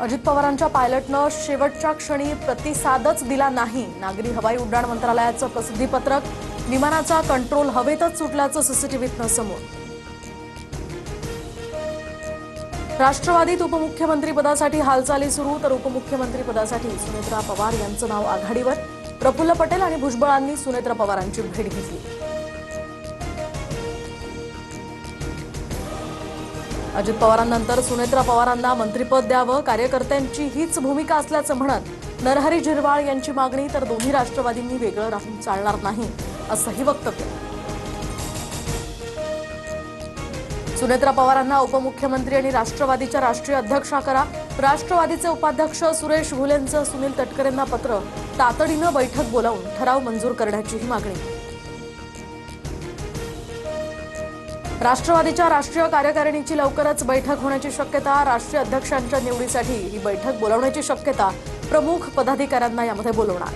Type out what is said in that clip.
अजित पवारांच्या पायलटनं शेवटच्या क्षणी प्रतिसादच दिला नाही. नागरी हवाई उड्डाण मंत्रालयाचं प्रसिद्धीपत्रक. विमानाचा कंट्रोल हवेतच सुटल्याचं सीसीटीव्हीतनं समोर. राष्ट्रवादीत उपमुख्यमंत्रीपदासाठी हालचाली सुरू, तर उपमुख्यमंत्रीपदासाठी सुनेत्रा पवार यांचं नाव आघाडीवर. प्रफुल्ल पटेल आणि भुजबळांनी सुनेत्रा पवारांची भेट घेतली. अजित पवारांनंतर सुनेत्रा पवारांना मंत्रिपद द्यावं, कार्यकर्त्यांची हीच भूमिका असल्याचं म्हणत नरहरी झिरवाळ यांची मागणी. तर दोन्ही राष्ट्रवादींनी वेगळं राहून चालणार नाही असंही वक्तव्य. सुनेत्रा पवारांना उपमुख्यमंत्री आणि राष्ट्रवादीच्या राष्ट्रीय अध्यक्षा करा. राष्ट्रवादीचे उपाध्यक्ष सुरेश भुलेंचं सुनील तटकरेंना पत्र. तातडीनं बैठक बोलावून ठराव मंजूर करण्याचीही मागणी. राष्ट्रवादीच्या राष्ट्रीय कार्यकारिणीची लवकरच बैठक होण्याची शक्यता. राष्ट्रीय अध्यक्षांच्या निवडीसाठी ही बैठक बोलावण्याची शक्यता. प्रमुख पदाधिकाऱ्यांना यामध्ये बोलवणार.